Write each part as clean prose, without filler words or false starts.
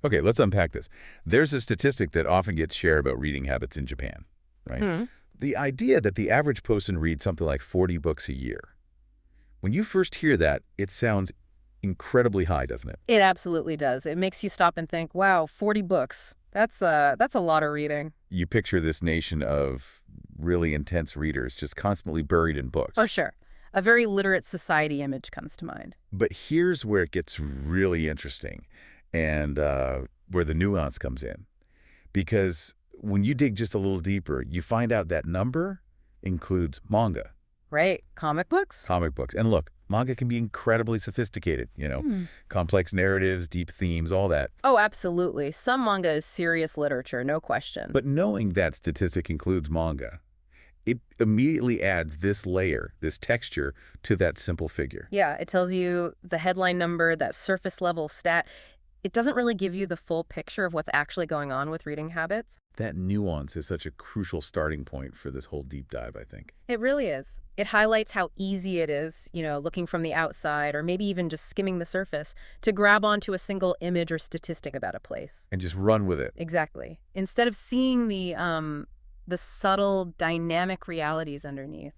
Okay, let's unpack this. There's a statistic that often gets shared about reading habits in Japan, right? Hmm. The idea that the average person reads something like 40 books a year. When you first hear that, it sounds incredibly high, doesn't it? It absolutely does. It makes you stop and think, wow, 40 books. That's a lot of reading. You picture this nation of really intense readers just constantly buried in For books. sure. A very literate society image comes to mind. But here's where it gets really interesting and where the nuance comes in. Because when you dig just a little deeper, you find out that number includes manga, Right? Comic books? comic books. And look, manga can be incredibly sophisticated, Hmm. complex narratives, deep themes, all that. Oh, absolutely. Some manga is serious literature, no question. But knowing that statistic includes manga, it immediately adds this layer, this texture, to that simple figure. Yeah, it tells you the headline number, that surface level stat. It doesn't really give you the full picture of what's actually going on with reading habits. That nuance is such a crucial starting point for this whole deep dive, I think. It really is. It highlights how easy it is, looking from the outside or maybe even just skimming the surface to grab onto a single image or statistic about a place. And just run with it. Exactly. Instead of seeing the subtle dynamic realities underneath,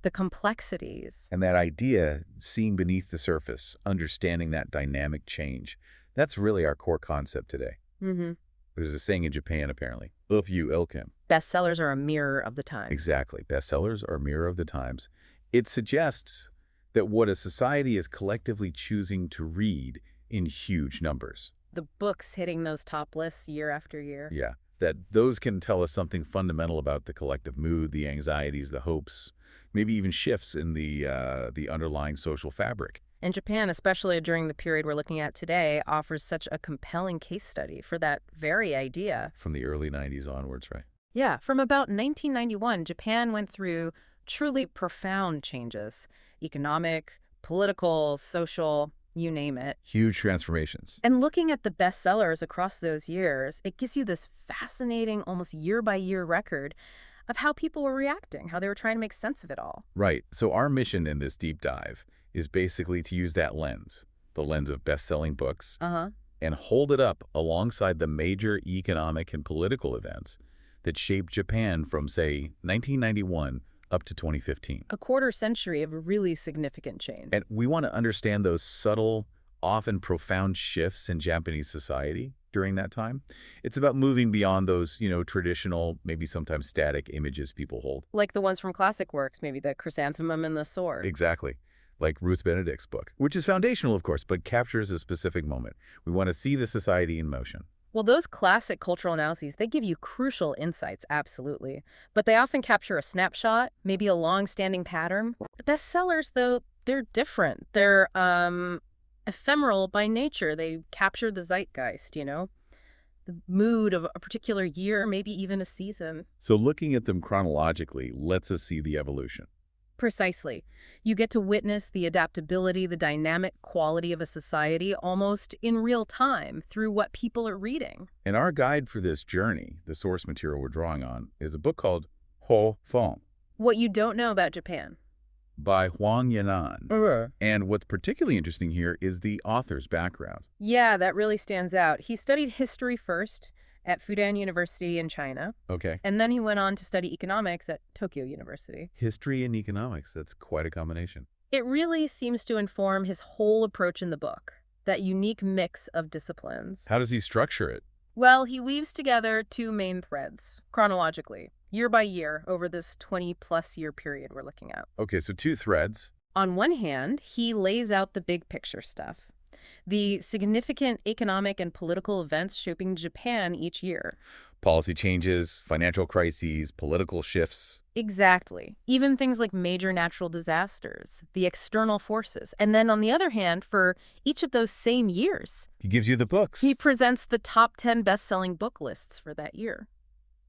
the complexities. And that idea, seeing beneath the surface, understanding that dynamic change, that's really our core concept today. Hmm. There's a saying in Japan, apparently, "If you ilkim." Bestsellers are a mirror of the time. Exactly. Bestsellers are a mirror of the times. It suggests that what a society is collectively choosing to read in huge numbers. The books hitting those top lists year after year. Yeah. That those can tell us something fundamental about the collective mood, the anxieties, the hopes, maybe even shifts in the underlying social fabric. And Japan, especially during the period we're looking at today, offers such a compelling case study for that very idea. From the early 90s onwards, right? Yeah, from about 1991, Japan went through truly profound changes. Economic, political, social, you name it. Huge transformations. And looking at the bestsellers across those years, it gives you this fascinating, almost year-by-year record of how people were reacting, how they were trying to make sense of it all. Right. So our mission in this deep dive is basically to use that lens, the lens of best-selling books, Uh-huh. and hold it up alongside the major economic and political events that shaped Japan from, say, 1991 up to 2015. A quarter century of really significant change. And we want to understand those subtle, often profound shifts in Japanese society during that time. It's about moving beyond those, traditional, maybe sometimes static images people hold. Like the ones from classic works, maybe the chrysanthemum and the sword. Exactly. Like Ruth Benedict's book, which is foundational, of course, but captures a specific moment. We want to see the society in motion. Well, those classic cultural analyses, they give you crucial insights, absolutely. But they often capture a snapshot, maybe a long-standing pattern. The bestsellers, though, they're different. They're ephemeral by nature. They capture the zeitgeist, the mood of a particular year, maybe even a season. So looking at them chronologically lets us see the evolution. Precisely. You get to witness the adaptability, the dynamic quality of a society almost in real time through what people are reading. And our guide for this journey, the source material we're drawing on, is a book called Ho Fong What you don't know about Japan. by Huang Yanan. Uh-huh. And what's particularly interesting here is the author's background. Yeah, that really stands out. He studied history first at Fudan University in China, Okay. and then he went on to study economics at Tokyo University. History and economics, that's quite a combination. It really seems to inform his whole approach in the book, that unique mix of disciplines. How does he structure it? Well, he weaves together two main threads, chronologically, year by year, over this 20-plus year period we're looking at. Okay, so two threads. On one hand, he lays out the big picture stuff, the significant economic and political events shaping Japan each year. Policy changes, financial crises, political shifts. Exactly. Even things like major natural disasters, the external forces. And then on the other hand, for each of those same years, He gives you the books. he presents the top 10 best-selling book lists for that year.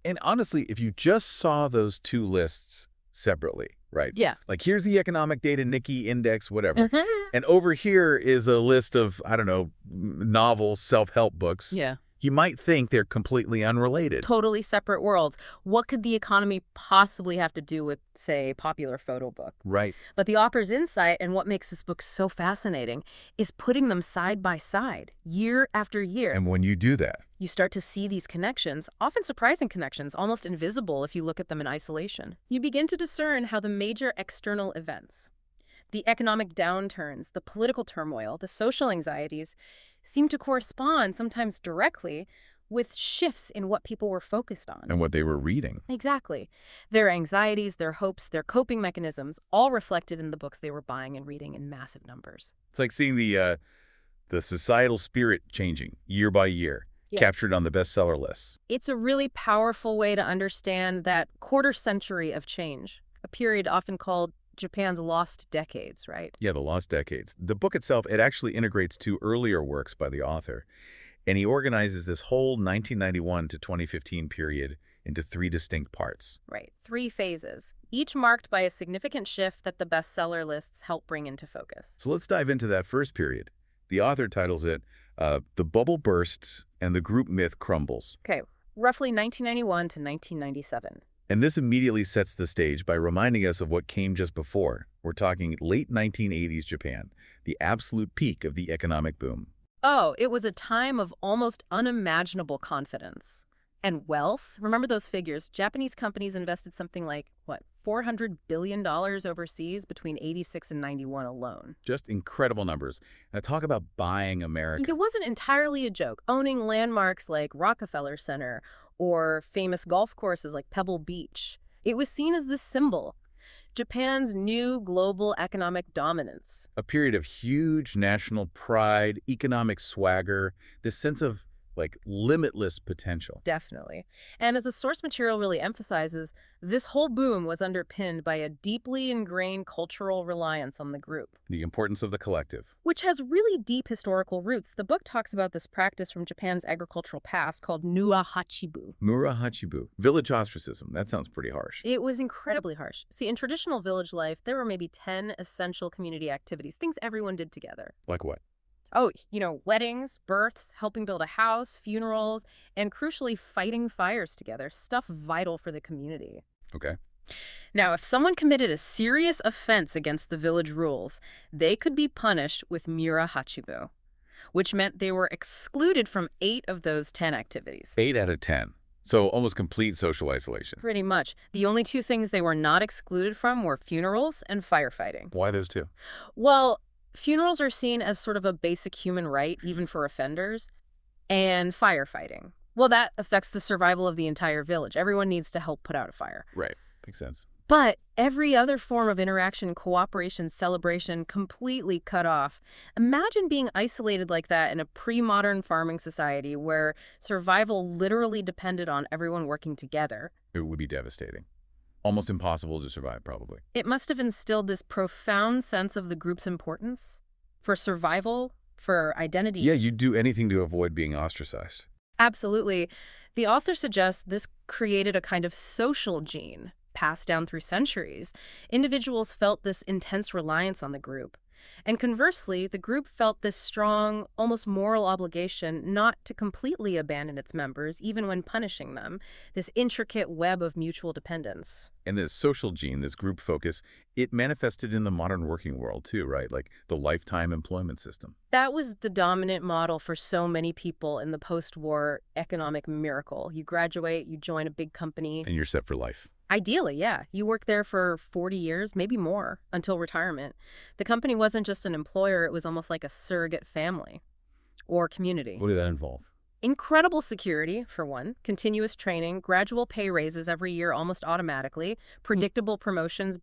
And honestly, if you just saw those two lists separately, right? Yeah. Like here's the economic data, Nikkei index, whatever. Mhm. And over here is a list of, I don't know, novels, self-help books. Yeah. You might think they're completely unrelated. Totally separate worlds. What could the economy possibly have to do with, say, popular photo book? Right. But the author's insight and what makes this book so fascinating is putting them side by side, year after year. And when you do that, You start to see these connections, often surprising connections, almost invisible if you look at them in isolation. You begin to discern how the major external events, the economic downturns, the political turmoil, the social anxieties, seem to correspond, sometimes directly, with shifts in what people were focused on. and what they were reading. Exactly. Their anxieties, their hopes, their coping mechanisms, all reflected in the books they were buying and reading in massive numbers. It's like seeing the societal spirit changing year by year, Yeah. captured on the bestseller lists. It's a really powerful way to understand that quarter century of change, a period often called Japan's lost decades, right? Yeah, the lost decades. The book itself, it actually integrates two earlier works by the author, and he organizes this whole 1991 to 2015 period into three distinct parts. Right. 3 phases, each marked by a significant shift that the bestseller lists help bring into focus. So let's dive into that first period. The author titles it The Bubble Bursts and the Group Myth Crumbles. Okay, roughly 1991 to 1997. And this immediately sets the stage by reminding us of what came just before. We're talking late 1980s Japan, the absolute peak of the economic boom. Oh, it was a time of almost unimaginable confidence. And wealth? Remember those figures? Japanese companies invested something like, what, $400 billion overseas between 86 and 91 alone. Just incredible numbers. Now talk about buying America. It wasn't entirely a joke. Owning landmarks like Rockefeller Center or famous golf courses like Pebble Beach. It was seen as this symbol, Japan's new global economic dominance. A period of huge national pride, economic swagger, this sense of limitless potential. Definitely. And as the source material really emphasizes, this whole boom was underpinned by a deeply ingrained cultural reliance on the group, The importance of the collective. which has really deep historical roots. The book talks about this practice from Japan's agricultural past called Nua Hachibu. Mura Hachibu. Village ostracism. That sounds pretty harsh. It was incredibly harsh. See, in traditional village life, there were maybe 10 essential community activities, things everyone did together. Like what? Oh, weddings, births, helping build a house, funerals, and crucially, fighting fires together, stuff vital for the community. Okay. Now, if someone committed a serious offense against the village rules, they could be punished with Mura Hachibu, which meant they were excluded from 8 of those 10 activities. 8 out of 10. So almost complete social isolation. Pretty much. The only 2 things they were not excluded from were funerals and firefighting. Why those two? Well, funerals are seen as sort of a basic human right, even for offenders, and firefighting. Well, that affects the survival of the entire village. Everyone needs to help put out a fire. Right. Makes sense. But every other form of interaction, cooperation, celebration, completely cut off. Imagine being isolated like that in a pre-modern farming society where survival literally depended on everyone working together. It would be devastating. Almost impossible to survive, probably. It must have instilled this profound sense of the group's importance for survival, for identity. Yeah, you'd do anything to avoid being ostracized. Absolutely. The author suggests this created a kind of social gene passed down through centuries. Individuals felt this intense reliance on the group. And conversely, the group felt this strong, almost moral obligation not to completely abandon its members, even when punishing them, this intricate web of mutual dependence. And this social gene, this group focus, it manifested in the modern working world too, right? Like the lifetime employment system. That was the dominant model for so many people in the post-war economic miracle. You graduate, you join a big company. And you're set for life. Ideally, yeah. You work there for 40 years, maybe more, until retirement. The company wasn't just an employer, it was almost like a surrogate family or community. What did that involve? Incredible security, for one, continuous training, gradual pay raises every year almost automatically, predictable promotions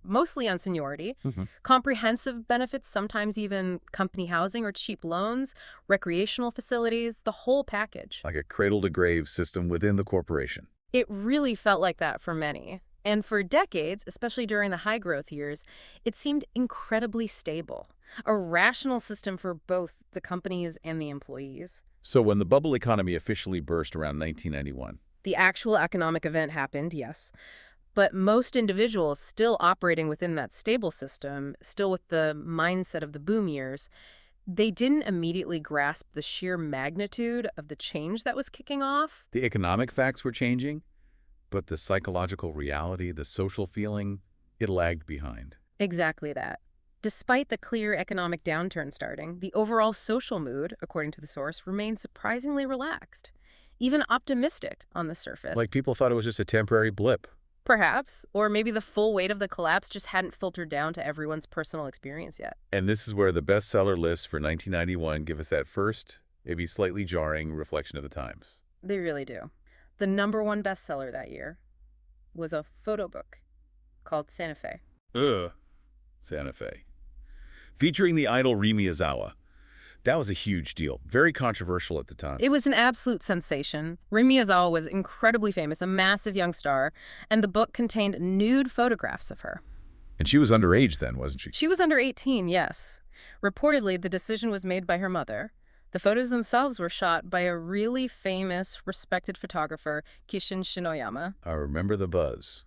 mostly on seniority, comprehensive benefits, sometimes even company housing or cheap loans, recreational facilities, the whole package. Like a cradle-to-grave system within the corporation. It really felt like that for many. And for decades, especially during the high-growth years, it seemed incredibly stable, a rational system for both the companies and the employees. So when the bubble economy officially burst around 1991, The actual economic event happened, yes. But most individuals still operating within that stable system, still with the mindset of the boom years, They didn't immediately grasp the sheer magnitude of the change that was kicking off. The economic facts were changing, but the psychological reality, the social feeling, it lagged behind. Exactly that. Despite the clear economic downturn starting, the overall social mood, according to the source, remained surprisingly relaxed, even optimistic on the surface. Like people thought it was just a temporary blip. Perhaps, or maybe the full weight of the collapse just hadn't filtered down to everyone's personal experience yet. And this is where the bestseller lists for 1991 give us that first, maybe slightly jarring reflection of the times. They really do. The #1 bestseller that year was a photo book called Santa Fe. Santa Fe. Featuring the idol Rei Miyazawa. That was a huge deal. Very controversial at the time. It was an absolute sensation. Rei Miyazawa was incredibly famous, a massive young star, and the book contained nude photographs of her. And she was underage then, wasn't she? She was under 18, yes. Reportedly, the decision was made by her mother. The photos themselves were shot by a really famous, respected photographer, Kishin Shinoyama. I remember the buzz.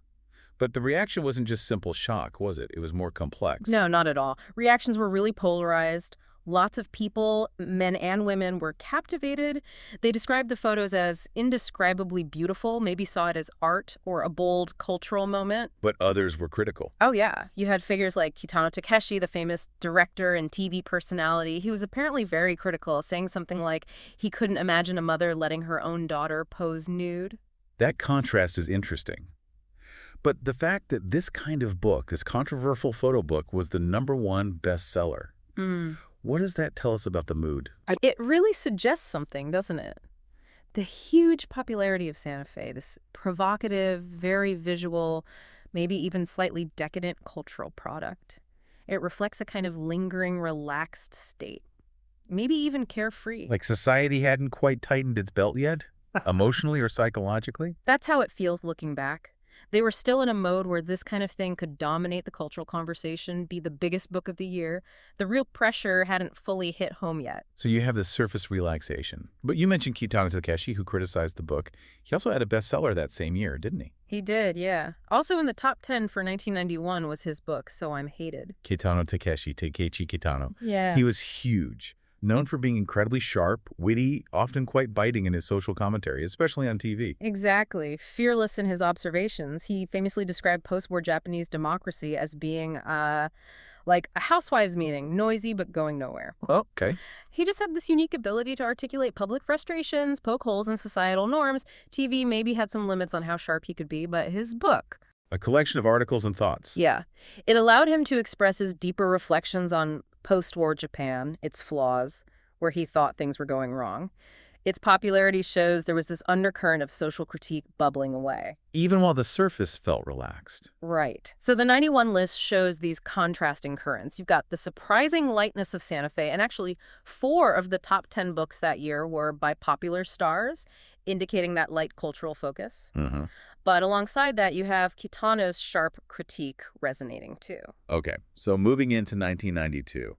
But the reaction wasn't just simple shock, was it? It was more complex. No, not at all. Reactions were really polarized. Lots of people, men and women, were captivated. They described the photos as indescribably beautiful, maybe saw it as art or a bold cultural moment. But others were critical. Oh, yeah. You had figures like Kitano Takeshi, the famous director and TV personality. He was apparently very critical, saying something like he couldn't imagine a mother letting her own daughter pose nude. That contrast is interesting. But the fact that this kind of book, this controversial photo book, was the #1 bestseller. What does that tell us about the mood? It really suggests something, doesn't it? The huge popularity of Santa Fe, this provocative, very visual, maybe even slightly decadent cultural product. It reflects a kind of lingering, relaxed state, maybe even carefree. Like society hadn't quite tightened its belt yet, emotionally or psychologically? That's how it feels looking back. They were still in a mode where this kind of thing could dominate the cultural conversation, be the biggest book of the year. The real pressure hadn't fully hit home yet. So you have this surface relaxation. But you mentioned Kitano Takeshi, who criticized the book. He also had a bestseller that same year, didn't he? He did, yeah. Also in the top 10 for 1991 was his book, So I'm Hated. Kitano Takeshi, Takechi Kitano. Yeah. He was huge. Known for being incredibly sharp, witty, often quite biting in his social commentary, especially on TV. Exactly. Fearless in his observations, he famously described post-war Japanese democracy as being like a housewives' meeting, noisy but going nowhere. Oh, okay. He just had this unique ability to articulate public frustrations, poke holes in societal norms. TV maybe had some limits on how sharp he could be, but his book... A collection of articles and thoughts. Yeah. It allowed him to express his deeper reflections on post-war Japan, its flaws, where he thought things were going wrong. Its popularity shows there was this undercurrent of social critique bubbling away. Even while the surface felt relaxed. Right. So the 91 list shows these contrasting currents. You've got the surprising lightness of Santa Fe, and actually 4 of the top 10 books that year were by popular stars, indicating that light cultural focus. But alongside that, you have Kitano's sharp critique resonating too. Okay, so moving into 1992,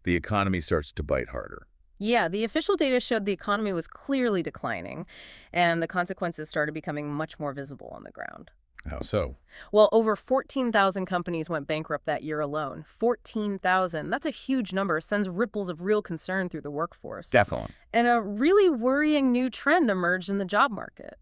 the economy starts to bite harder. Yeah, the official data showed the economy was clearly declining, and the consequences started becoming much more visible on the ground. How so? Well, over 14,000 companies went bankrupt that year alone. 14,000. That's a huge number. Sends ripples of real concern through the workforce. Definitely. And a really worrying new trend emerged in the job market.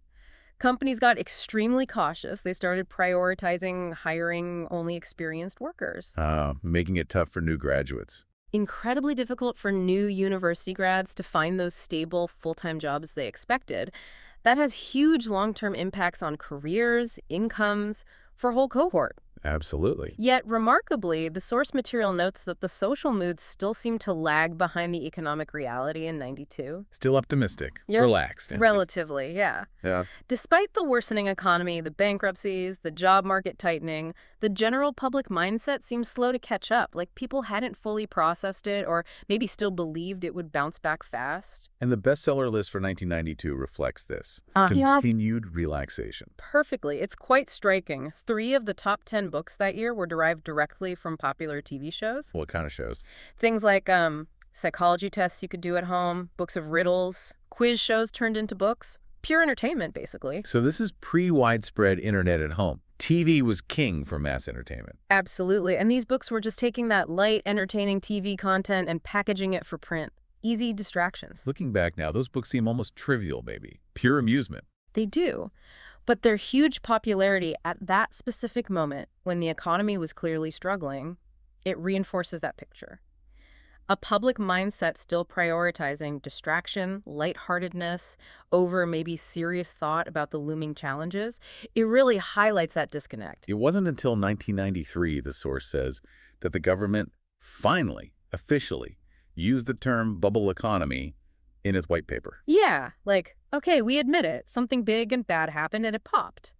Companies got extremely cautious. They started prioritizing hiring only experienced workers. Making it tough for new graduates. Incredibly difficult for new university grads to find those stable, full-time jobs they expected. That has huge long-term impacts on careers, incomes, for a whole cohort. Absolutely. Yet, remarkably, the source material notes that the social moods still seem to lag behind the economic reality in 92. Still optimistic. Yeah. Relaxed. Relatively, yeah. Yeah. Despite the worsening economy, the bankruptcies, the job market tightening, the general public mindset seems slow to catch up. Like people hadn't fully processed it or maybe still believed it would bounce back fast. And the bestseller list for 1992 reflects this. Yeah. Continued relaxation. Perfectly. It's quite striking. 3 of the top 10 books that year were derived directly from popular TV shows. What kind of shows? Things like psychology tests you could do at home, books of riddles, quiz shows turned into books. Pure entertainment, basically. So this is pre-widespread internet at home. TV was king for mass entertainment. Absolutely. And these books were just taking that light, entertaining TV content and packaging it for print. Easy distractions. Looking back now, those books seem almost trivial, maybe. Pure amusement. They do. But their huge popularity at that specific moment, when the economy was clearly struggling, it reinforces that picture. A public mindset still prioritizing distraction, lightheartedness over maybe serious thought about the looming challenges, it really highlights that disconnect. It wasn't until 1993, the source says, that the government finally, officially, used the term bubble economy in its white paper. Yeah, like, okay, we admit it. Something big and bad happened and it popped.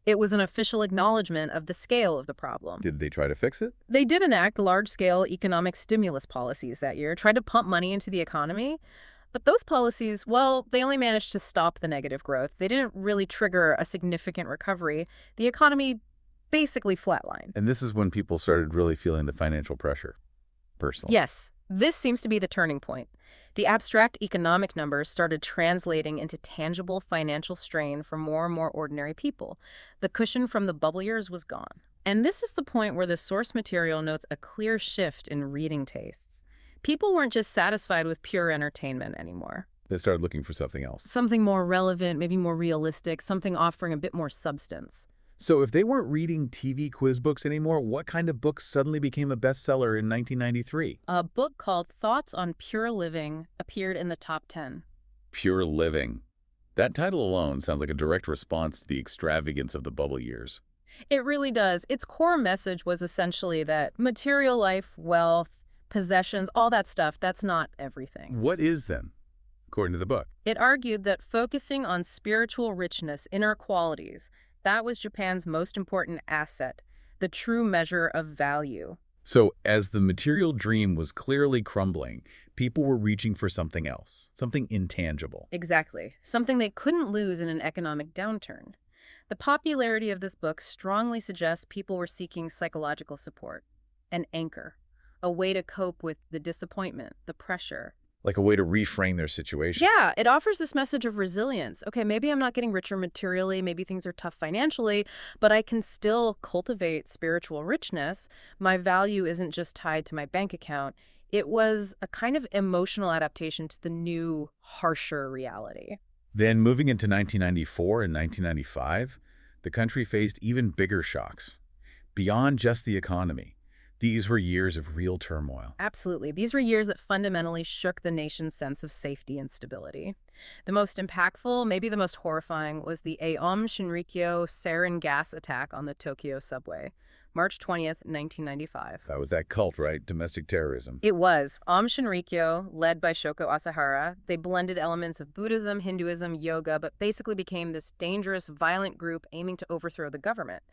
It was an official acknowledgement of the scale of the problem. Did they try to fix it? They did enact large-scale economic stimulus policies that year, tried to pump money into the economy. But those policies, well, they only managed to stop the negative growth. They didn't really trigger a significant recovery. The economy basically flatlined. And this is when people started really feeling the financial pressure, personally. Yes, this seems to be the turning point. The abstract economic numbers started translating into tangible financial strain for more and more ordinary people. The cushion from the bubble years was gone. And this is the point where the source material notes a clear shift in reading tastes. People weren't just satisfied with pure entertainment anymore. They started looking for something else. Something more relevant, maybe more realistic, something offering a bit more substance. So if they weren't reading TV quiz books anymore, what kind of books suddenly became a bestseller in 1993? A book called Thoughts on Pure Living appeared in the top 10. Pure Living. That title alone sounds like a direct response to the extravagance of the bubble years. It really does. Its core message was essentially that material life, wealth, possessions, all that stuff, that's not everything. What is then, according to the book? It argued that focusing on spiritual richness, inner qualities, that was Japan's most important asset, the true measure of value. So as the material dream was clearly crumbling, people were reaching for something else, something intangible. Exactly. Something they couldn't lose in an economic downturn. The popularity of this book strongly suggests people were seeking psychological support, an anchor, a way to cope with the disappointment, the pressure. Like a way to reframe their situation. Yeah, it offers this message of resilience. Okay, maybe I'm not getting richer materially, maybe things are tough financially, but I can still cultivate spiritual richness. My value isn't just tied to my bank account. It was a kind of emotional adaptation to the new, harsher reality. Then moving into 1994 and 1995, the country faced even bigger shocks. Beyond just the economy, these were years of real turmoil. Absolutely. These were years that fundamentally shook the nation's sense of safety and stability. The most impactful, maybe the most horrifying, was the Aom Shinrikyo sarin gas attack on the Tokyo subway, March 20th, 1995. That was that cult, right? Domestic terrorism. It was. Aum Shinrikyo, led by Shoko Asahara, they blended elements of Buddhism, Hinduism, yoga, but basically became this dangerous, violent group aiming to overthrow the government.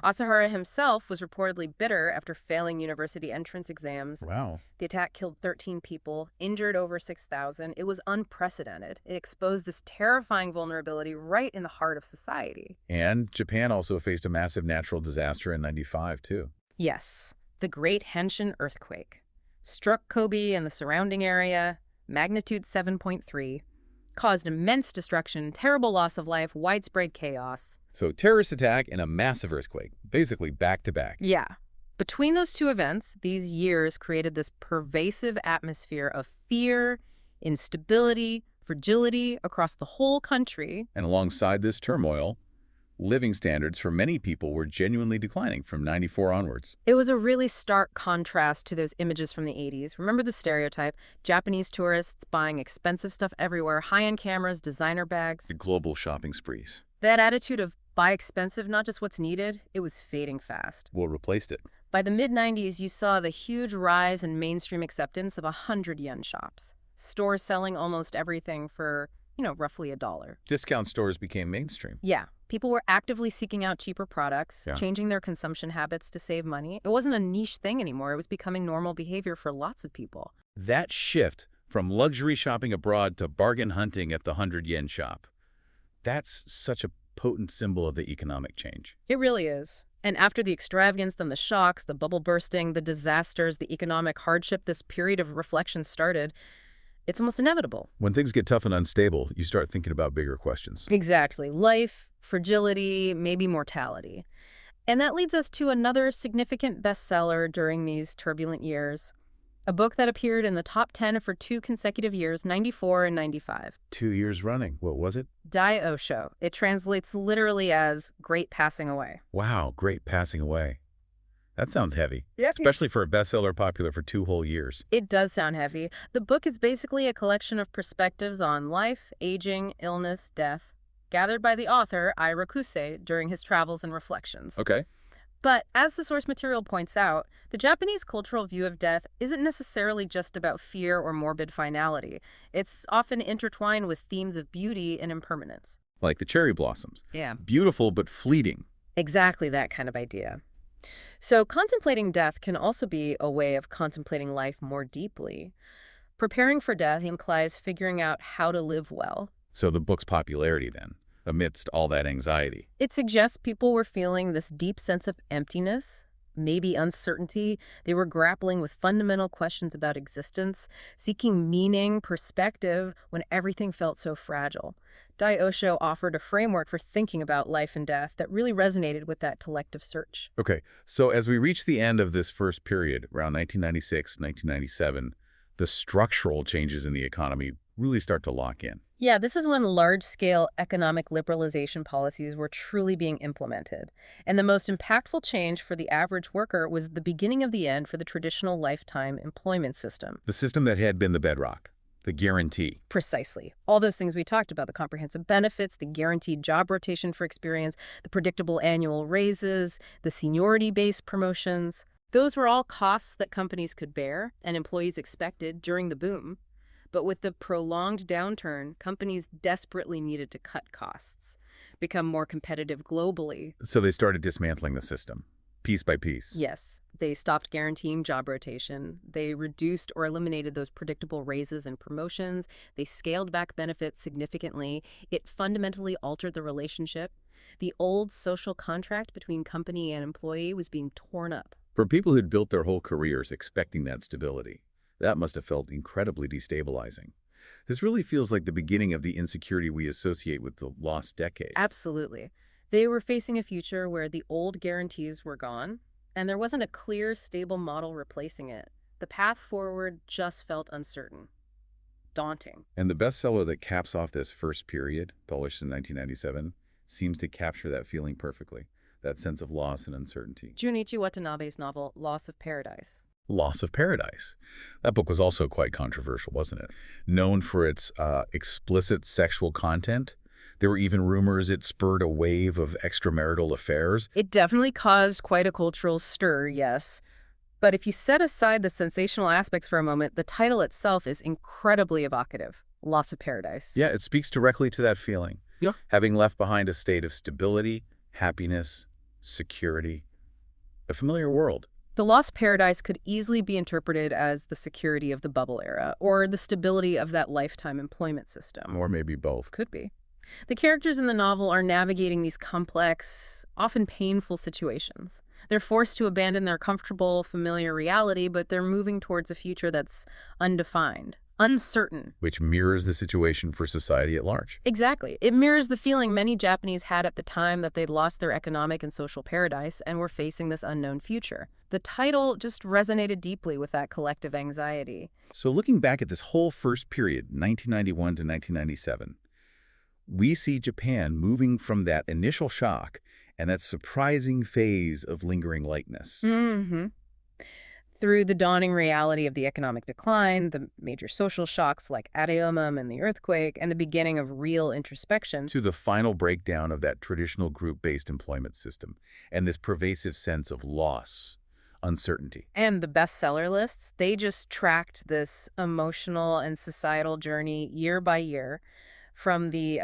Asahara himself was reportedly bitter after failing university entrance exams. Wow. The attack killed 13 people, injured over 6,000. It was unprecedented. It exposed this terrifying vulnerability right in the heart of society. And Japan also faced a massive natural disaster in 95, too. Yes, the Great Henshin earthquake struck Kobe and the surrounding area, magnitude 7.3, caused immense destruction, terrible loss of life, widespread chaos. So terrorist attack and a massive earthquake, basically back to back. Yeah. Between those two events, these years created this pervasive atmosphere of fear, instability, fragility across the whole country. And alongside this turmoil, living standards for many people were genuinely declining from 94 onwards. It was a really stark contrast to those images from the 80s. Remember the stereotype? Japanese tourists buying expensive stuff everywhere, high-end cameras, designer bags. The global shopping sprees. That attitude of buy expensive, not just what's needed, it was fading fast. What replaced it? By the mid-90s, you saw the huge rise in mainstream acceptance of 100-yen shops. Stores selling almost everything for, roughly $1. Discount stores became mainstream. Yeah. People were actively seeking out cheaper products, Yeah. changing their consumption habits to save money. It wasn't a niche thing anymore. It was becoming normal behavior for lots of people. That shift from luxury shopping abroad to bargain hunting at the 100-yen shop, that's such a potent symbol of the economic change. It really is. And after the extravagance, then the shocks, the bubble bursting, the disasters, the economic hardship, this period of reflection started. It's almost inevitable. When things get tough and unstable, you start thinking about bigger questions. Exactly. Life, fragility, maybe mortality. And that leads us to another significant bestseller during these turbulent years. A book that appeared in the top 10 for 2 consecutive years, 94 and 95. 2 years running. What was it? Dai Osho. It translates literally as great passing away. Wow, great passing away. That sounds heavy, Yeah. especially for a bestseller popular for 2 whole years. It does sound heavy. The book is basically a collection of perspectives on life, aging, illness, death, gathered by the author, Ira Kusei, during his travels and reflections. Okay. But as the source material points out, the Japanese cultural view of death isn't necessarily just about fear or morbid finality. It's often intertwined with themes of beauty and impermanence. Like the cherry blossoms. Yeah. Beautiful but fleeting. Exactly that kind of idea. So contemplating death can also be a way of contemplating life more deeply. Preparing for death implies figuring out how to live well. So the book's popularity then, amidst all that anxiety. It suggests people were feeling this deep sense of emptiness, maybe uncertainty. They were grappling with fundamental questions about existence, seeking meaning, perspective, when everything felt so fragile. Dai Osho offered a framework for thinking about life and death that really resonated with that collective search. Okay, so as we reach the end of this first period, around 1996, 1997, the structural changes in the economy really start to lock in. Yeah, this is when large-scale economic liberalization policies were truly being implemented. And the most impactful change for the average worker was the beginning of the end for the traditional lifetime employment system. The system that had been the bedrock, the guarantee. Precisely. All those things we talked about, the comprehensive benefits, the guaranteed job rotation for experience, the predictable annual raises, the seniority-based promotions. Those were all costs that companies could bear and employees expected during the boom. But with the prolonged downturn, companies desperately needed to cut costs, become more competitive globally. So they started dismantling the system, piece by piece. Yes, they stopped guaranteeing job rotation. They reduced or eliminated those predictable raises and promotions. They scaled back benefits significantly. It fundamentally altered the relationship. The old social contract between company and employee was being torn up. For people who'd built their whole careers expecting that stability, that must have felt incredibly destabilizing. This really feels like the beginning of the insecurity we associate with the lost decades. Absolutely. They were facing a future where the old guarantees were gone, and there wasn't a clear, stable model replacing it. The path forward just felt uncertain. Daunting. And the bestseller that caps off this first period, published in 1997, seems to capture that feeling perfectly, that sense of loss and uncertainty. Junichi Watanabe's novel, Loss of Paradise. Loss of Paradise. That book was also quite controversial, wasn't it? Known for its explicit sexual content, there were even rumors it spurred a wave of extramarital affairs. It definitely caused quite a cultural stir, yes. But if you set aside the sensational aspects for a moment, the title itself is incredibly evocative. Loss of Paradise. Yeah, it speaks directly to that feeling. Yeah. Having left behind a state of stability, happiness, security, a familiar world. The lost paradise could easily be interpreted as the security of the bubble era, or the stability of that lifetime employment system. Or maybe both. Could be. The characters in the novel are navigating these complex, often painful situations. They're forced to abandon their comfortable, familiar reality, but they're moving towards a future that's undefined, uncertain. Which mirrors the situation for society at large. Exactly. It mirrors the feeling many Japanese had at the time that they'd lost their economic and social paradise and were facing this unknown future. The title just resonated deeply with that collective anxiety. So looking back at this whole first period, 1991 to 1997, we see Japan moving from that initial shock and that surprising phase of lingering lightness. Mm-hmm. Through the dawning reality of the economic decline, the major social shocks like Areomum and the earthquake, and the beginning of real introspection. To the final breakdown of that traditional group-based employment system and this pervasive sense of loss, uncertainty. And the bestseller lists, they just tracked this emotional and societal journey year by year, from the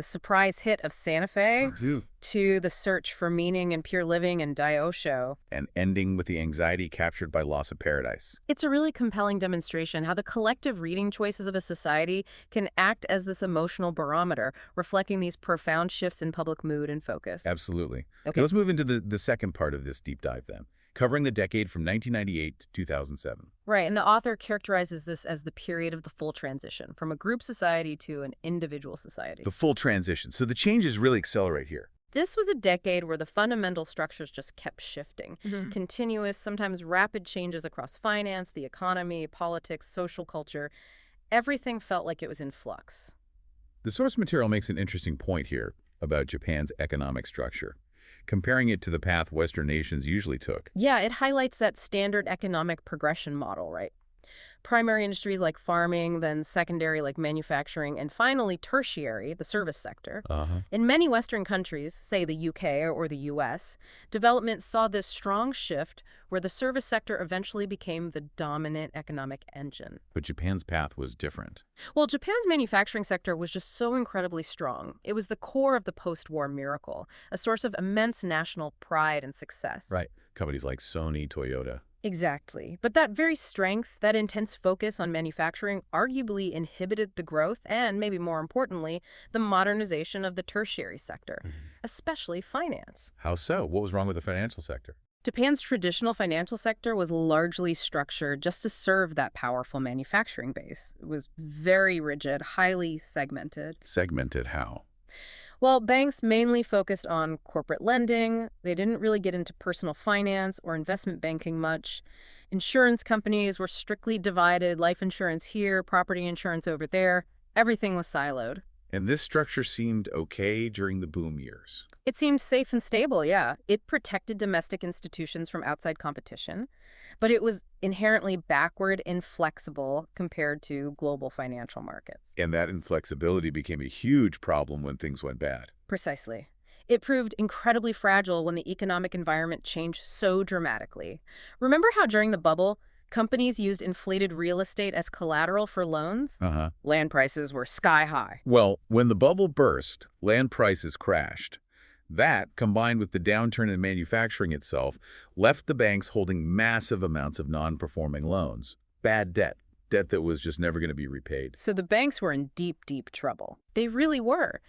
surprise hit of Santa Fe to the search for meaning and pure living in Dai Osho. And ending with the anxiety captured by Loss of Paradise. It's a really compelling demonstration how the collective reading choices of a society can act as this emotional barometer, reflecting these profound shifts in public mood and focus. Absolutely. Okay. Let's move into the second part of this deep dive then, covering the decade from 1998 to 2007. Right, and the author characterizes this as the period of the full transition, from a group society to an individual society. The full transition. So the changes really accelerate here. This was a decade where the fundamental structures just kept shifting. Continuous, sometimes rapid changes across finance, the economy, politics, social culture. Everything felt like it was in flux. The source material makes an interesting point here about Japan's economic structure, comparing it to the path Western nations usually took. Yeah, it highlights that standard economic progression model, right? Primary industries like farming, then secondary like manufacturing, and finally tertiary, the service sector. Uh-huh. In many Western countries, say the UK or the US, development saw this strong shift where the service sector eventually became the dominant economic engine. But Japan's path was different. Well, Japan's manufacturing sector was just so incredibly strong. It was the core of the post-war miracle, a source of immense national pride and success. Right. Companies like Sony, Toyota. Exactly. But that very strength, that intense focus on manufacturing, arguably inhibited the growth and, maybe more importantly, the modernization of the tertiary sector, especially finance. How so? What was wrong with the financial sector? Japan's traditional financial sector was largely structured just to serve that powerful manufacturing base. It was very rigid, highly segmented. Segmented how? Well, banks mainly focused on corporate lending. They didn't really get into personal finance or investment banking much. Insurance companies were strictly divided, life insurance here, property insurance over there. Everything was siloed. And this structure seemed okay during the boom years. It seemed safe and stable, yeah. It protected domestic institutions from outside competition, but it was inherently backward and flexible compared to global financial markets. And that inflexibility became a huge problem when things went bad. Precisely. It proved incredibly fragile when the economic environment changed so dramatically. Remember how during the bubble, companies used inflated real estate as collateral for loans? Uh-huh. Land prices were sky high. Well, when the bubble burst, land prices crashed. That, combined with the downturn in manufacturing itself, left the banks holding massive amounts of non-performing loans. Bad debt. Debt that was just never going to be repaid. So the banks were in deep, deep trouble. They really were.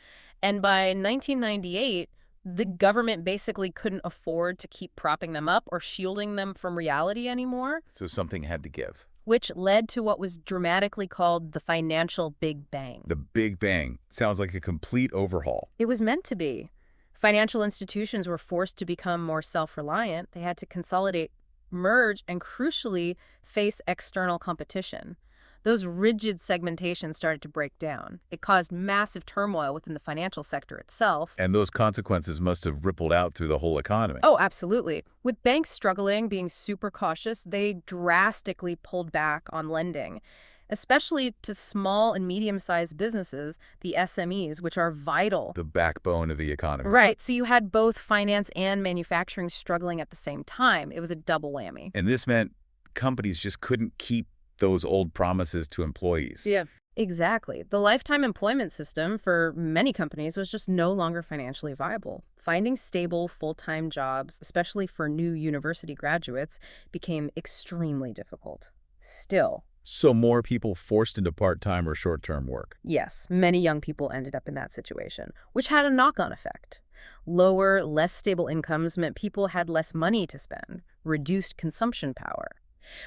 And by 1998, the government basically couldn't afford to keep propping them up or shielding them from reality anymore, So something had to give. which led to what was dramatically called the financial Big Bang. The Big Bang. Sounds like a complete overhaul. It was meant to be. Financial institutions were forced to become more self-reliant. They had to consolidate, merge, and crucially, face external competition. Those rigid segmentations started to break down. It caused massive turmoil within the financial sector itself. And those consequences must have rippled out through the whole economy. Oh, absolutely. With banks struggling, being super cautious, they drastically pulled back on lending, especially to small and medium-sized businesses, the SMEs, which are vital. The backbone of the economy. Right, so you had both finance and manufacturing struggling at the same time. It was a double whammy. And this meant companies just couldn't keep those old promises to employees. Yeah. Exactly. The lifetime employment system for many companies was just no longer financially viable. Finding stable, full-time jobs, especially for new university graduates, became extremely difficult. Still, So more people forced into part-time or short-term work. yes, many young people ended up in that situation, which had a knock-on effect. Lower, less stable incomes meant people had less money to spend, reduced consumption power,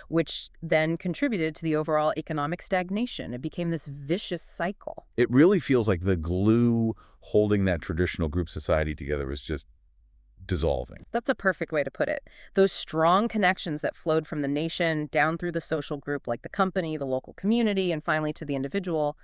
which then contributed to the overall economic stagnation. It became this vicious cycle. It really feels like the glue holding that traditional group society together was just dissolving. That's a perfect way to put it. Those strong connections that flowed from the nation down through the social group, like the company, the local community, and finally to the individual,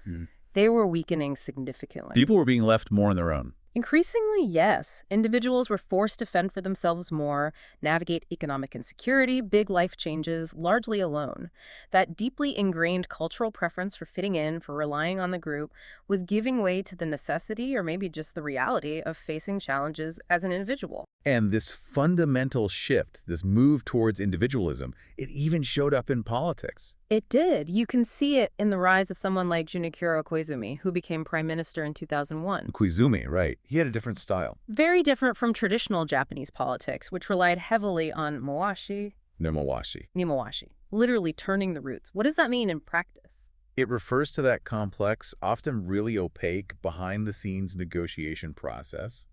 they were weakening significantly. People were being left more on their own. Increasingly, yes. Individuals were forced to fend for themselves more, navigate economic insecurity, big life changes, largely alone. That deeply ingrained cultural preference for fitting in, for relying on the group, was giving way to the necessity, or maybe just the reality, of facing challenges as an individual. And this fundamental shift, this move towards individualism, it even showed up in politics. It did. You can see it in the rise of someone like Junichiro Koizumi, who became prime minister in 2001. Koizumi, right. He had a different style. Very different from traditional Japanese politics, which relied heavily on mawashi, nimawashi, literally turning the roots. What does that mean in practice? It refers to that complex, often really opaque, behind-the-scenes negotiation process,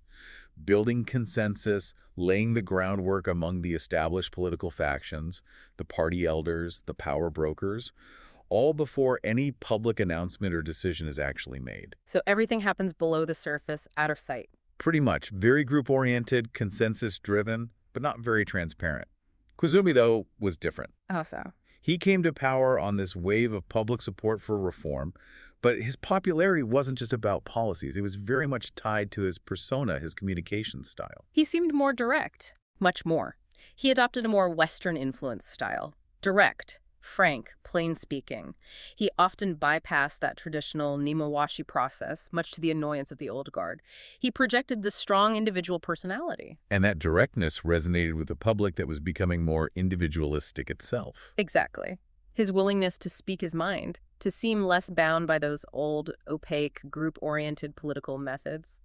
building consensus, laying the groundwork among the established political factions, the party elders, the power brokers, all before any public announcement or decision is actually made. So everything happens below the surface, out of sight. Pretty much. Very group-oriented, consensus-driven, but not very transparent. Koizumi, though, was different. How so? He came to power on this wave of public support for reform, but his popularity wasn't just about policies. It was very much tied to his persona, his communication style. He seemed more direct. Much more. He adopted a more Western-influenced style. Direct, frank, plain-speaking. He often bypassed that traditional Nimawashi process, much to the annoyance of the old guard. He projected the strong individual personality. And that directness resonated with a public that was becoming more individualistic itself. Exactly. His willingness to speak his mind, to seem less bound by those old, opaque, group-oriented political methods.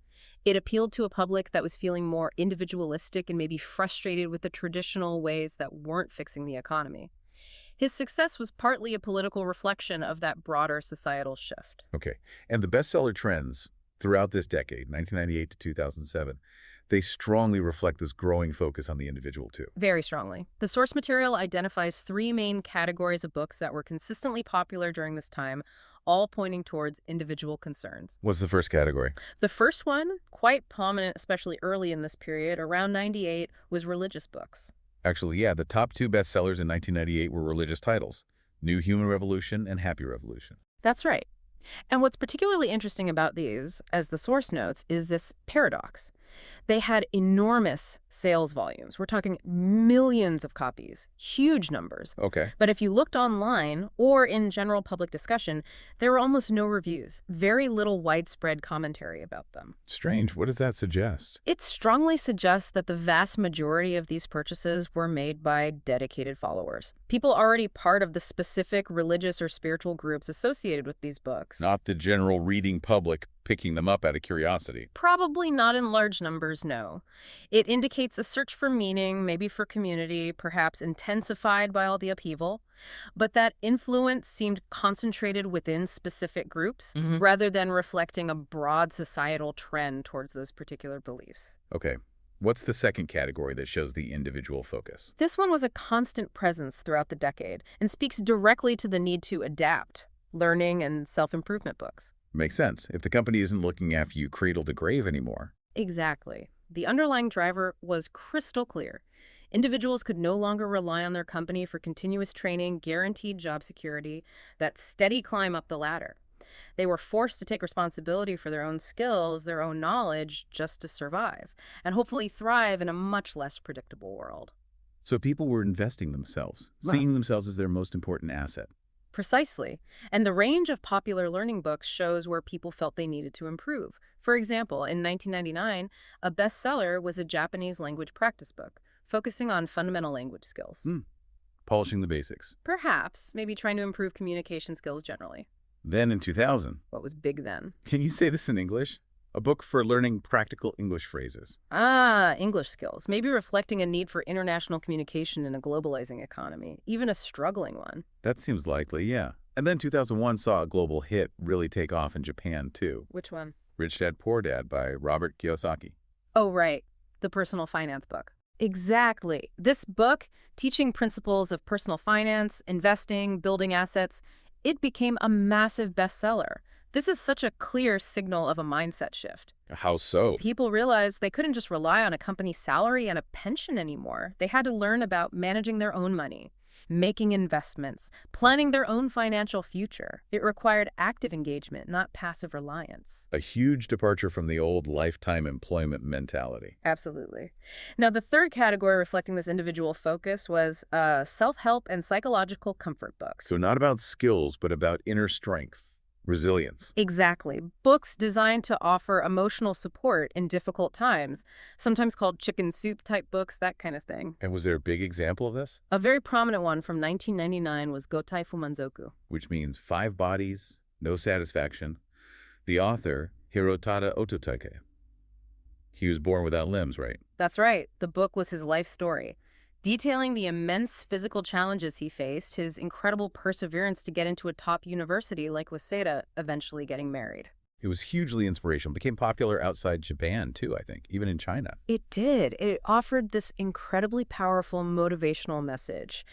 It appealed to a public that was feeling more individualistic and maybe frustrated with the traditional ways that weren't fixing the economy. His success was partly a political reflection of that broader societal shift. Okay. And the bestseller trends throughout this decade, 1998 to 2007, they strongly reflect this growing focus on the individual, too. Very strongly. The source material identifies three main categories of books that were consistently popular during this time, all pointing towards individual concerns. What's the first category? The first one, quite prominent especially early in this period, around 98, was religious books. Actually, yeah, the top two bestsellers in 1998 were religious titles, New Human Revolution and Happy Revolution. That's right. And what's particularly interesting about these, as the source notes, is this paradox. They had enormous sales volumes. We're talking millions of copies, huge numbers. Okay. But if you looked online or in general public discussion, there were almost no reviews, very little widespread commentary about them. Strange. What does that suggest? It strongly suggests that the vast majority of these purchases were made by dedicated followers, people already part of the specific religious or spiritual groups associated with these books. Not the general reading public picking them up out of curiosity. Probably not in large numbers, no. It indicates a search for meaning, maybe for community, perhaps intensified by all the upheaval. But that influence seemed concentrated within specific groups, rather than reflecting a broad societal trend towards those particular beliefs. Okay. What's the second category that shows the individual focus? This one was a constant presence throughout the decade and speaks directly to the need to adapt, learning and self-improvement books. Makes sense. If the company isn't looking after you cradle to grave anymore. Exactly. The underlying driver was crystal clear. Individuals could no longer rely on their company for continuous training, guaranteed job security, that steady climb up the ladder. They were forced to take responsibility for their own skills, their own knowledge, just to survive, and hopefully thrive in a much less predictable world. So people were investing themselves, seeing themselves as their most important asset. Precisely. And the range of popular learning books shows where people felt they needed to improve. For example, in 1999, a bestseller was a Japanese language practice book, focusing on fundamental language skills. Polishing the basics. Perhaps, maybe trying to improve communication skills generally. Then in 2000, What was big then? can you say this in English? A book for learning practical English phrases. English skills, maybe reflecting a need for international communication in a globalizing economy, even a struggling one. That seems likely, yeah. And then 2001 saw a global hit really take off in Japan, too. Which one? Rich Dad, Poor Dad by Robert Kiyosaki. Oh, right. The personal finance book. Exactly. This book, teaching principles of personal finance, investing, building assets, it became a massive bestseller. This is such a clear signal of a mindset shift. How so? People realized they couldn't just rely on a company's salary and a pension anymore. They had to learn about managing their own money, making investments, planning their own financial future. It required active engagement, not passive reliance. A huge departure from the old lifetime employment mentality. Absolutely. Now, the third category reflecting this individual focus was self-help and psychological comfort books. So not about skills, but about inner strength. Resilience. Exactly. Books designed to offer emotional support in difficult times, sometimes called chicken soup type books, that kind of thing. And was there a big example of this? A very prominent one from 1999 was Gotai Fumanzoku. Which means 5 bodies, no satisfaction. The author, Hirotada Ototaike. He was born without limbs, right? That's right. The book was his life story, detailing the immense physical challenges he faced, his incredible perseverance to get into a top university like Waseda, eventually getting married. It was hugely inspirational. Became popular outside Japan, too, I think, even in China. It did. It offered this incredibly powerful motivational message,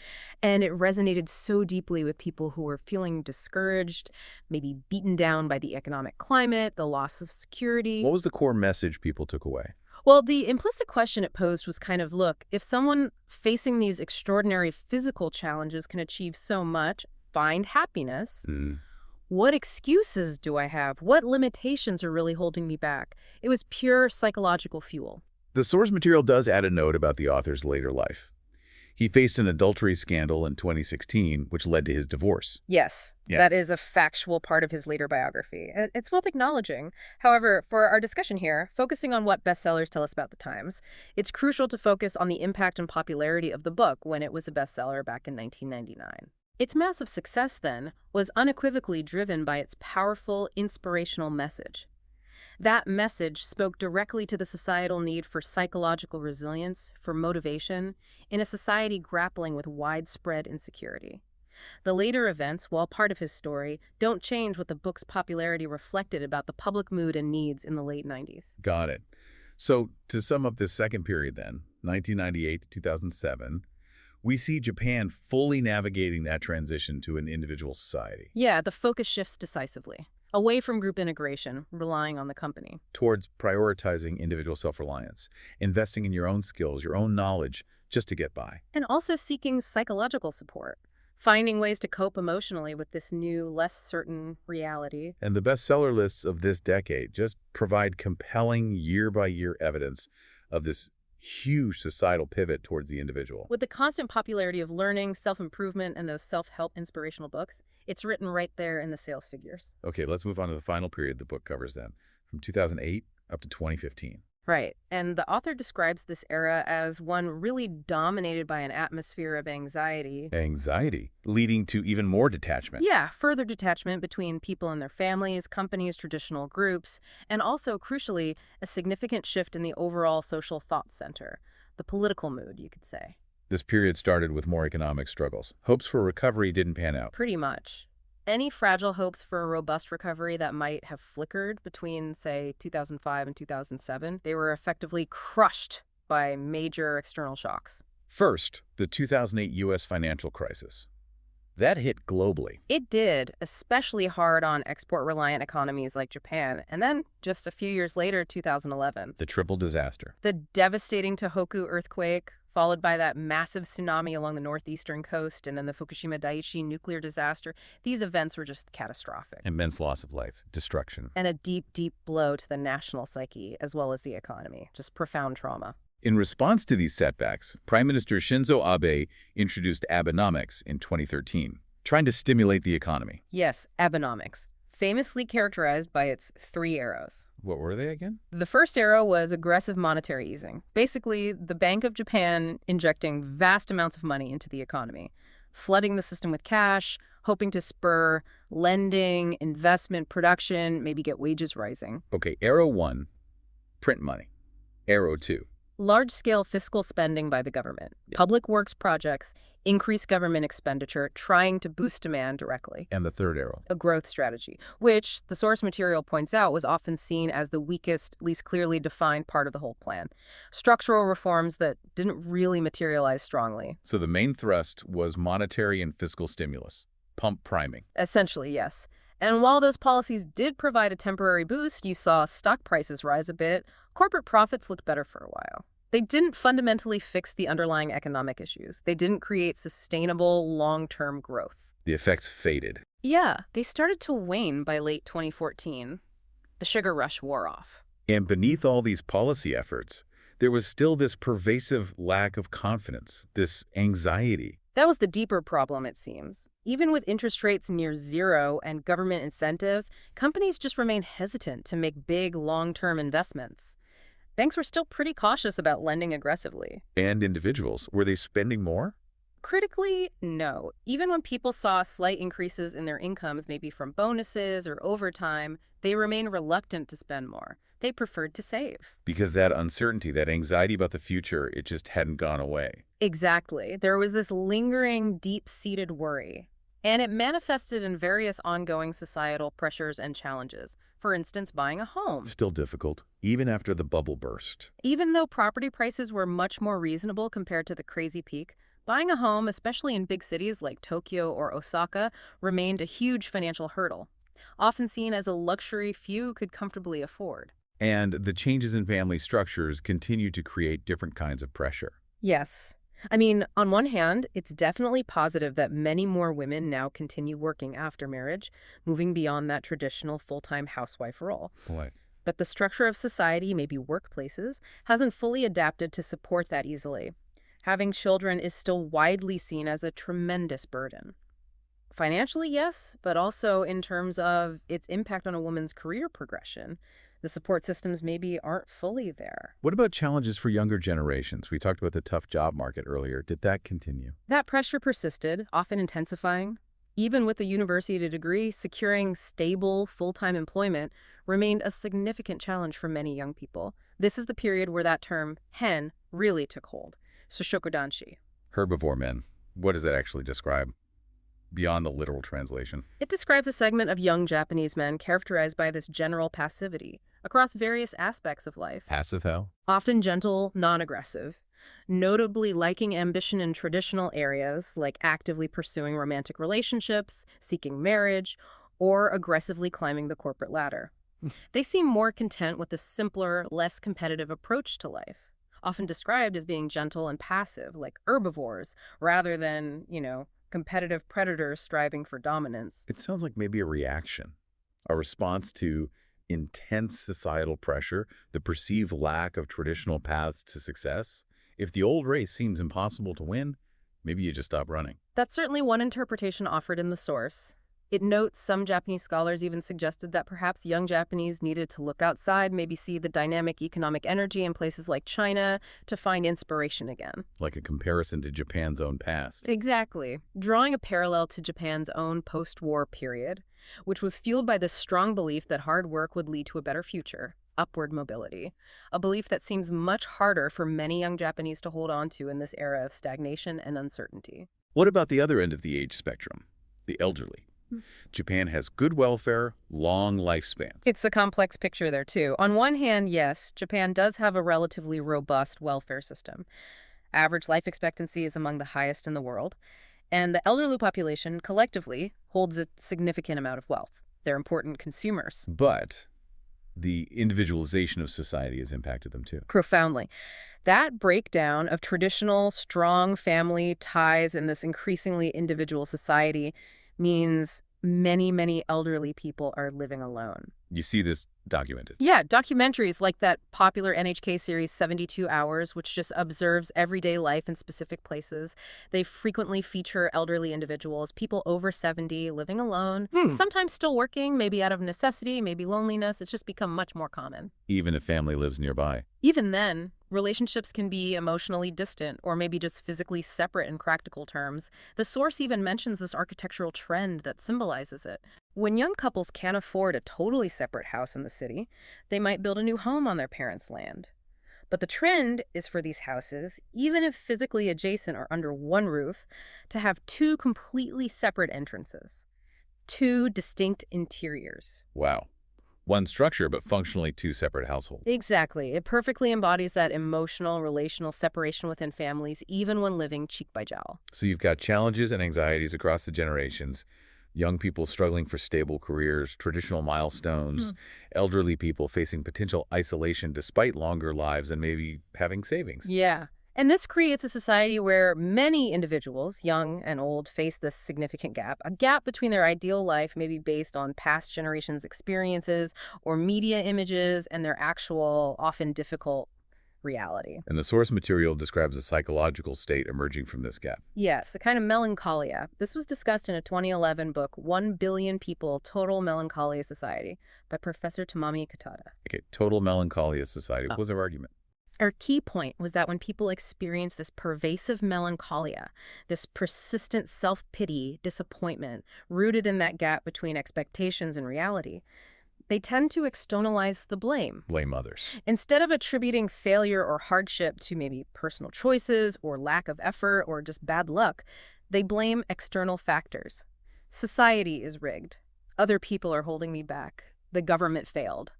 and it resonated so deeply with people who were feeling discouraged, maybe beaten down by the economic climate, the loss of security. What was the core message people took away? Well, the implicit question it posed was kind of, look, if someone facing these extraordinary physical challenges can achieve so much, find happiness, Mm. what excuses do I have? What limitations are really holding me back? It was pure psychological fuel. The source material does add a note about the author's later life. He faced an adultery scandal in 2016, which led to his divorce. Yes, Yeah. that is a factual part of his later biography. It's worth acknowledging. However, for our discussion here, focusing on what bestsellers tell us about the times, it's crucial to focus on the impact and popularity of the book when it was a bestseller back in 1999. Its massive success, then, was unequivocally driven by its powerful, inspirational message. That message spoke directly to the societal need for psychological resilience, for motivation, in a society grappling with widespread insecurity. The later events, while part of his story, don't change what the book's popularity reflected about the public mood and needs in the late 90s. Got it. So, to sum up this second period then, 1998 to 2007, we see Japan fully navigating that transition to an individual society Yeah, the focus shifts decisively, away from group integration, relying on the company. towards prioritizing individual self-reliance, investing in your own skills, your own knowledge, just to get by. And also seeking psychological support, finding ways to cope emotionally with this new, less certain reality. And the bestseller lists of this decade just provide compelling year-by-year evidence of this huge societal pivot towards the individual. With the constant popularity of learning, self-improvement, and those self-help inspirational books, it's written right there in the sales figures. Okay, let's move on to the final period the book covers then, from 2008 up to 2015. Right. And the author describes this era as one really dominated by an atmosphere of anxiety. Anxiety, leading to even more detachment. Yeah, further detachment between people and their families, companies, traditional groups, and also, crucially, a significant shift in the overall social thought center, the political mood, you could say. This period started with more economic struggles. Hopes for recovery didn't pan out. Pretty much. Any fragile hopes for a robust recovery that might have flickered between, say, 2005 and 2007, they were effectively crushed by major external shocks. First, the 2008 U.S. financial crisis. That hit globally. It did, especially hard on export-reliant economies like Japan, and then, just a few years later, 2011. The triple disaster. The devastating Tohoku earthquake, followed by that massive tsunami along the northeastern coast, and then the Fukushima Daiichi nuclear disaster. These events were just catastrophic. Immense loss of life, destruction. And a deep, deep blow to the national psyche, as well as the economy. Just profound trauma. In response to these setbacks, Prime Minister Shinzo Abe introduced Abenomics in 2013, trying to stimulate the economy. Yes, Abenomics, famously characterized by its 3 arrows. What were they again? The first arrow was aggressive monetary easing. Basically, the Bank of Japan injecting vast amounts of money into the economy, flooding the system with cash, hoping to spur lending, investment, production, maybe get wages rising. Okay, Arrow 1, print money. Arrow 2. Large-scale fiscal spending by the government, public works projects, increased government expenditure, trying to boost demand directly. And the third arrow. A growth strategy, which the source material points out was often seen as the weakest, least clearly defined part of the whole plan. Structural reforms that didn't really materialize strongly. So the main thrust was monetary and fiscal stimulus, pump priming. Essentially, yes. And while those policies did provide a temporary boost, you saw stock prices rise a bit, corporate profits looked better for a while. They didn't fundamentally fix the underlying economic issues. They didn't create sustainable, long-term growth. The effects faded. Yeah, they started to wane by late 2014. The sugar rush wore off. And beneath all these policy efforts, there was still this pervasive lack of confidence, this anxiety. That was the deeper problem, it seems. Even with interest rates near zero and government incentives, companies just remained hesitant to make big, long-term investments. Banks were still pretty cautious about lending aggressively. And individuals, were they spending more? Critically, no. Even when people saw slight increases in their incomes, maybe from bonuses or overtime, they remained reluctant to spend more. They preferred to save. Because that uncertainty, that anxiety about the future, it just hadn't gone away. Exactly. There was this lingering, deep-seated worry. And it manifested in various ongoing societal pressures and challenges. For instance, buying a home. Still difficult, even after the bubble burst. Even though property prices were much more reasonable compared to the crazy peak, buying a home, especially in big cities like Tokyo or Osaka, remained a huge financial hurdle, often seen as a luxury few could comfortably afford. And the changes in family structures continue to create different kinds of pressure. Yes. I mean, on one hand, it's definitely positive that many more women now continue working after marriage, moving beyond that traditional full-time housewife role. Boy. But the structure of society, maybe workplaces, hasn't fully adapted to support that easily. Having children is still widely seen as a tremendous burden. Financially, yes, but also in terms of its impact on a woman's career progression. The support systems maybe aren't fully there. What about challenges for younger generations? We talked about the tough job market earlier. Did that continue? That pressure persisted, often intensifying. Even with a university degree, securing stable, full-time employment remained a significant challenge for many young people. This is the period where that term, hen, really took hold. Sushokudanshi. Herbivore men. What does that actually describe? Beyond the literal translation. It describes a segment of young Japanese men characterized by this general passivity across various aspects of life. Passive how? Often gentle, non-aggressive, notably liking ambition in traditional areas like actively pursuing romantic relationships, seeking marriage, or aggressively climbing the corporate ladder. They seem more content with a simpler, less competitive approach to life, often described as being gentle and passive, like herbivores, rather than, competitive predators striving for dominance. It sounds like maybe a reaction, a response to intense societal pressure, the perceived lack of traditional paths to success. If the old race seems impossible to win, maybe you just stop running. That's certainly one interpretation offered in the source. It notes some Japanese scholars even suggested that perhaps young Japanese needed to look outside, maybe see the dynamic economic energy in places like China to find inspiration again. Like a comparison to Japan's own past. Exactly. Drawing a parallel to Japan's own post-war period, which was fueled by the strong belief that hard work would lead to a better future, upward mobility, a belief that seems much harder for many young Japanese to hold on to in this era of stagnation and uncertainty. What about the other end of the age spectrum, the elderly? Japan has good welfare, long lifespans. It's a complex picture there, too. On one hand, yes, Japan does have a relatively robust welfare system. Average life expectancy is among the highest in the world, and the elderly population collectively holds a significant amount of wealth. They're important consumers. But the individualization of society has impacted them too. Profoundly. That breakdown of traditional, strong family ties in this increasingly individual society means many, many elderly people are living alone. You see this documented. Yeah, documentaries like that popular NHK series 72 Hours, which just observes everyday life in specific places. They frequently feature elderly individuals, people over 70, living alone, sometimes still working, maybe out of necessity, maybe loneliness. It's just become much more common. Even if family lives nearby. Even then, relationships can be emotionally distant or maybe just physically separate in practical terms. The source even mentions this architectural trend that symbolizes it. When young couples can't afford a totally separate house in the city, they might build a new home on their parents' land. But the trend is for these houses, even if physically adjacent or under one roof, to have two completely separate entrances, two distinct interiors. Wow. One structure, but functionally two separate households. Exactly. It perfectly embodies that emotional, relational separation within families, even when living cheek by jowl. So you've got challenges and anxieties across the generations. Young people struggling for stable careers, traditional milestones, elderly people facing potential isolation despite longer lives and maybe having savings. Yeah. And this creates a society where many individuals, young and old, face this significant gap, a gap between their ideal life, maybe based on past generations' experiences or media images, and their actual, often difficult reality. And the source material describes a psychological state emerging from this gap. Yes, a kind of melancholia. This was discussed in a 2011 book, 1 Billion People, Total Melancholia Society, by Professor Tamami Katada. Okay, total melancholia society. What was their argument? Our key point was that when people experience this pervasive melancholia, this persistent self-pity, disappointment, rooted in that gap between expectations and reality, they tend to externalize the blame. Blame others. Instead of attributing failure or hardship to maybe personal choices or lack of effort or just bad luck, they blame external factors. Society is rigged. Other people are holding me back. The government failed.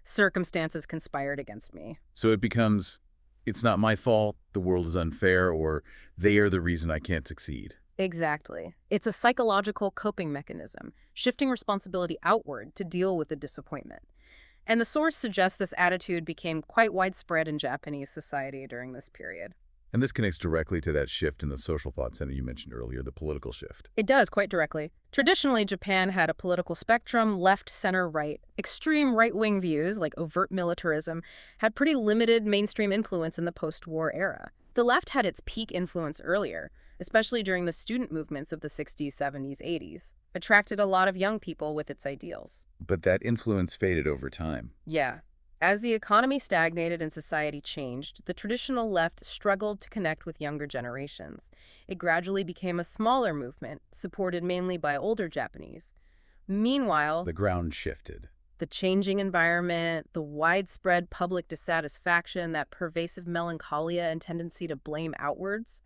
Circumstances conspired against me. So it becomes, it's not my fault, the world is unfair, or they are the reason I can't succeed. Exactly. It's a psychological coping mechanism, shifting responsibility outward to deal with the disappointment. And the source suggests this attitude became quite widespread in Japanese society during this period. And this connects directly to that shift in the social thought center you mentioned earlier, the political shift. It does, quite directly. Traditionally, Japan had a political spectrum, left, center, right. Extreme right-wing views, like overt militarism, had pretty limited mainstream influence in the post-war era. The left had its peak influence earlier, especially during the student movements of the 60s, 70s, 80s, attracted a lot of young people with its ideals. But that influence faded over time. Yeah. As the economy stagnated and society changed, the traditional left struggled to connect with younger generations. It gradually became a smaller movement, supported mainly by older Japanese. Meanwhile, The ground shifted. the changing environment, the widespread public dissatisfaction, that pervasive melancholia and tendency to blame outwards,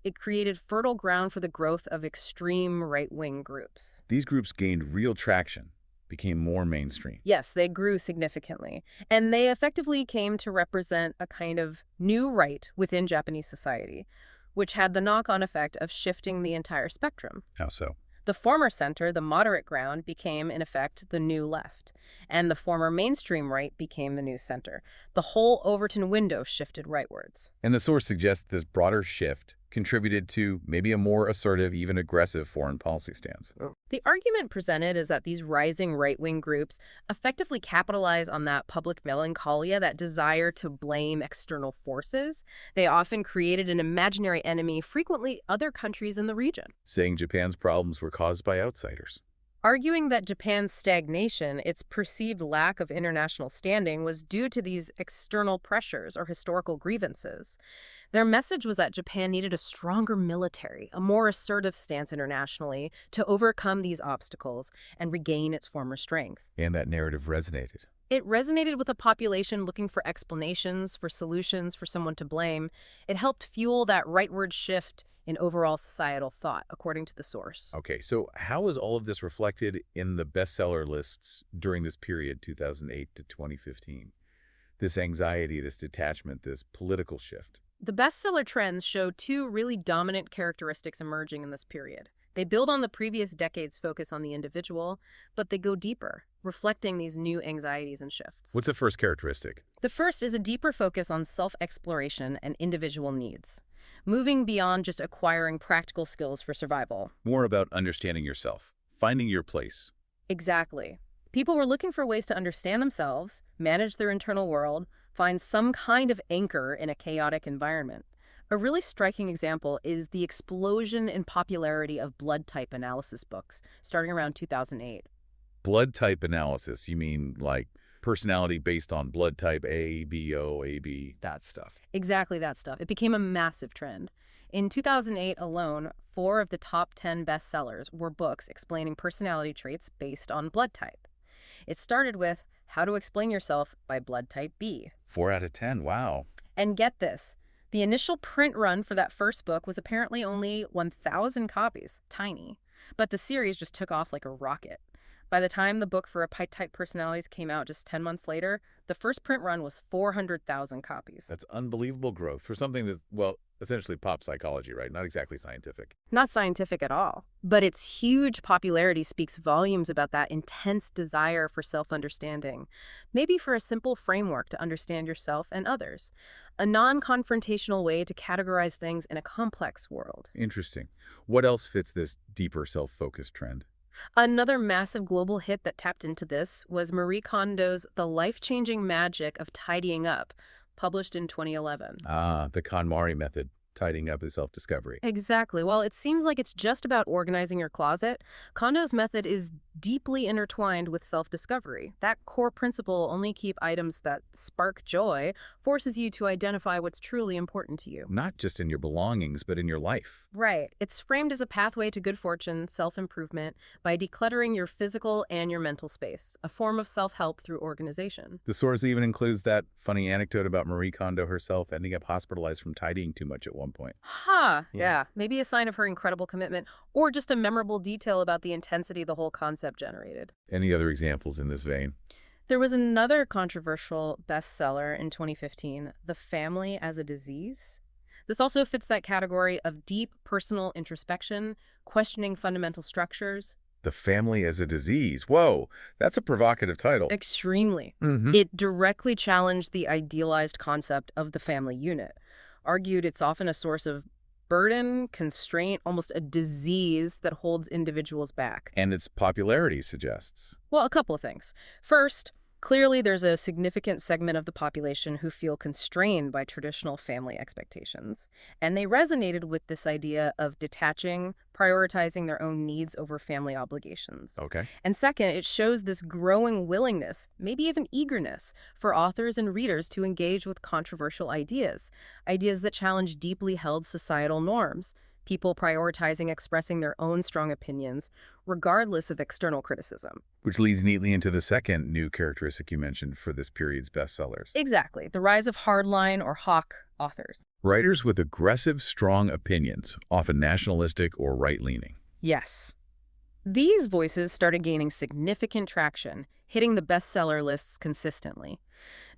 it created fertile ground for the growth of extreme right-wing groups. These groups gained real traction, became more mainstream. Yes, they grew significantly, and they effectively came to represent a kind of new right within Japanese society, which had the knock-on effect of shifting the entire spectrum. How so? The former center, the moderate ground, became, in effect, the new left, and the former mainstream right became the new center. The whole Overton window shifted rightwards. And the source suggests this broader shift contributed to maybe a more assertive, even aggressive foreign policy stance. The argument presented is that these rising right-wing groups effectively capitalize on that public melancholia, that desire to blame external forces. They often created an imaginary enemy, frequently other countries in the region. Saying Japan's problems were caused by outsiders. Arguing that Japan's stagnation, its perceived lack of international standing, was due to these external pressures or historical grievances. Their message was that Japan needed a stronger military, a more assertive stance internationally to overcome these obstacles and regain its former strength. And that narrative resonated. It resonated with a population looking for explanations, for solutions, for someone to blame. It helped fuel that rightward shift in overall societal thought, according to the source. Okay, so how is all of this reflected in the bestseller lists during this period, 2008 to 2015? This anxiety, this detachment, this political shift. The bestseller trends show two really dominant characteristics emerging in this period. They build on the previous decade's focus on the individual, but they go deeper, reflecting these new anxieties and shifts. What's the first characteristic? The first is a deeper focus on self-exploration and individual needs, moving beyond just acquiring practical skills for survival. More about understanding yourself, finding your place. Exactly. People were looking for ways to understand themselves, manage their internal world, find some kind of anchor in a chaotic environment. A really striking example is the explosion in popularity of blood type analysis books, starting around 2008. Blood type analysis, you mean like personality based on blood type A, B, O, AB, that stuff? Exactly that stuff. It became a massive trend. In 2008 alone, 4 of the top 10 bestsellers were books explaining personality traits based on blood type. It started with How to Explain Yourself by Blood Type B. 4 out of 10, wow. And get this, the initial print run for that first book was apparently only 1,000 copies, tiny. But the series just took off like a rocket. By the time the book for type personalities came out just 10 months later, the first print run was 400,000 copies. That's unbelievable growth for something that, well, essentially pop psychology, right? Not exactly scientific. Not scientific at all. But its huge popularity speaks volumes about that intense desire for self-understanding. Maybe for a simple framework to understand yourself and others. A non-confrontational way to categorize things in a complex world. Interesting. What else fits this deeper self-focused trend? Another massive global hit that tapped into this was Marie Kondo's The Life-Changing Magic of Tidying Up, published in 2011. Ah, the KonMari method, tidying up is self-discovery. Exactly. While it seems like it's just about organizing your closet, Kondo's method is deeply intertwined with self-discovery. That core principle, only keep items that spark joy, forces you to identify what's truly important to you. Not just in your belongings, but in your life. Right. It's framed as a pathway to good fortune, self-improvement, by decluttering your physical and your mental space, a form of self-help through organization. The source even includes that funny anecdote about Marie Kondo herself ending up hospitalized from tidying too much at one one point. Yeah. Yeah. Maybe a sign of her incredible commitment, or just a memorable detail about the intensity the whole concept generated. Any other examples in this vein? There was another controversial bestseller in 2015, The Family as a Disease. This also fits that category of deep personal introspection, questioning fundamental structures. The Family as a Disease. Whoa, that's a provocative title. Extremely. Mm-hmm. It directly challenged the idealized concept of the family unit, argued it's often a source of burden, constraint, almost a disease that holds individuals back. And its popularity suggests. Well, a couple of things. First, clearly there's a significant segment of the population who feel constrained by traditional family expectations, and they resonated with this idea of detaching, prioritizing their own needs over family obligations. Okay. And second, it shows this growing willingness, maybe even eagerness, for authors and readers to engage with controversial ideas, ideas that challenge deeply held societal norms, people prioritizing expressing their own strong opinions, regardless of external criticism. Which leads neatly into the second new characteristic you mentioned for this period's bestsellers. Exactly, the rise of hardline or hawk authors. Writers with aggressive, strong opinions, often nationalistic or right-leaning. Yes. These voices started gaining significant traction, hitting the bestseller lists consistently.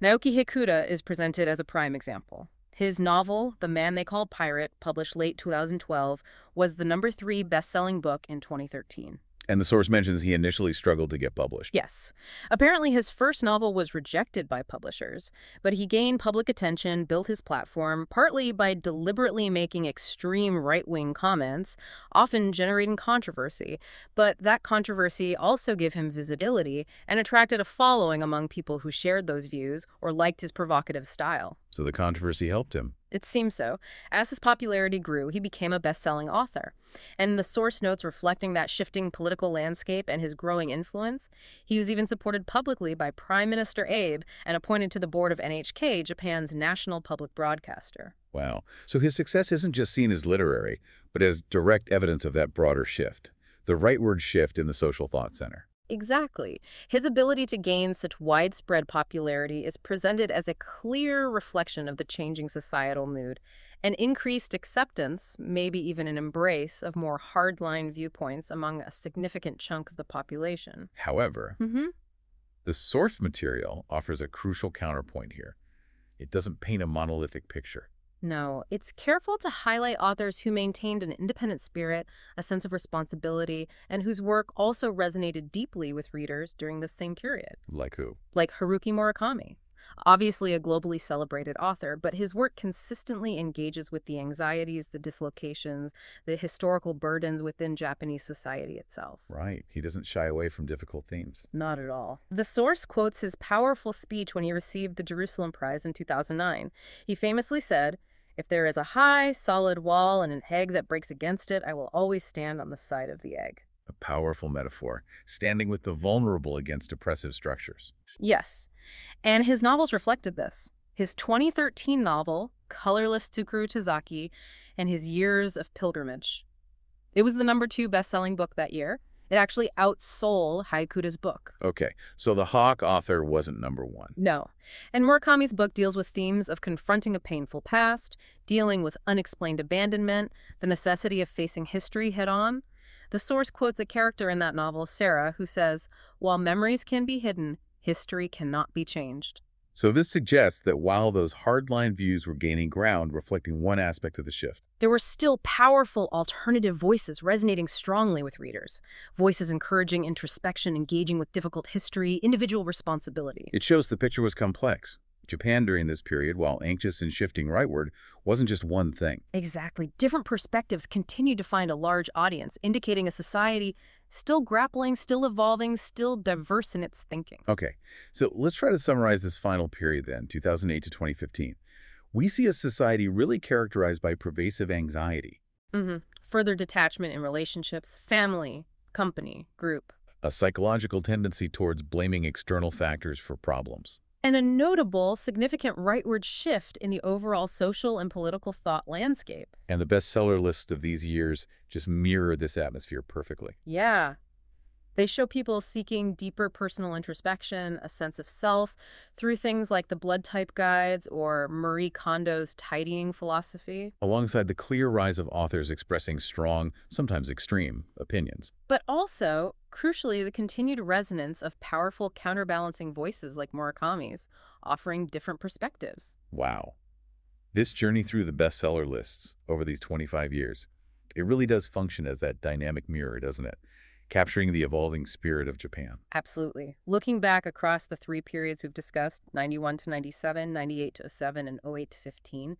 Naoki Hikuda is presented as a prime example. His novel, The Man They Called Pirate, published late 2012, was the #3 best-selling book in 2013. And the source mentions he initially struggled to get published. Yes. Apparently his first novel was rejected by publishers, but he gained public attention, built his platform, partly by deliberately making extreme right-wing comments, often generating controversy. But that controversy also gave him visibility and attracted a following among people who shared those views or liked his provocative style. So the controversy helped him. It seems so. As his popularity grew, he became a best-selling author. And the source notes reflecting that shifting political landscape and his growing influence, he was even supported publicly by Prime Minister Abe and appointed to the board of NHK, Japan's national public broadcaster. Wow. So his success isn't just seen as literary, but as direct evidence of that broader shift, the rightward shift in the social thought center. Exactly. His ability to gain such widespread popularity is presented as a clear reflection of the changing societal mood, an increased acceptance, maybe even an embrace, of more hardline viewpoints among a significant chunk of the population. However, the source material offers a crucial counterpoint here. It doesn't paint a monolithic picture. No, it's careful to highlight authors who maintained an independent spirit, a sense of responsibility, and whose work also resonated deeply with readers during the same period. Like who? Like Haruki Murakami. Obviously a globally celebrated author, but his work consistently engages with the anxieties, the dislocations, the historical burdens within Japanese society itself. Right. He doesn't shy away from difficult themes. Not at all. The source quotes his powerful speech when he received the Jerusalem Prize in 2009. He famously said, "If there is a high, solid wall and an egg that breaks against it, I will always stand on the side of the egg." A powerful metaphor, standing with the vulnerable against oppressive structures. Yes, and his novels reflected this. His 2013 novel, Colorless Tsukuru Tazaki, and his Years of Pilgrimage. It was the #2 best-selling book that year. It actually outsold Haikuda's book. Okay, so the Hawk author wasn't #1. No. And Murakami's book deals with themes of confronting a painful past, dealing with unexplained abandonment, the necessity of facing history head-on. The source quotes a character in that novel, Sarah, who says, "While memories can be hidden, history cannot be changed." So this suggests that while those hardline views were gaining ground, reflecting one aspect of the shift, There were still powerful alternative voices resonating strongly with readers. Voices encouraging introspection, engaging with difficult history, individual responsibility. it shows the picture was complex. Japan during this period, while anxious and shifting rightward, wasn't just one thing. Exactly. Different perspectives continued to find a large audience, indicating a society still grappling, still evolving, still diverse in its thinking. Okay, so let's try to summarize this final period then, 2008 to 2015. We see a society really characterized by pervasive anxiety, Further detachment in relationships, family, company, group. a psychological tendency towards blaming external factors for problems, And a notable, significant rightward shift in the overall social and political thought landscape. and the bestseller list of these years just mirror this atmosphere perfectly. Yeah. They show people seeking deeper personal introspection, a sense of self, through things like the blood type guides or Marie Kondo's tidying philosophy. Alongside the clear rise of authors expressing strong, sometimes extreme, opinions. But also, crucially, the continued resonance of powerful counterbalancing voices like Murakami's, offering different perspectives. Wow. This journey through the bestseller lists over these 25 years, it really does function as that dynamic mirror, doesn't it? Capturing the evolving spirit of Japan. Absolutely. Looking back across the three periods we've discussed, 91 to 97, 98 to '07, and '08 to '15,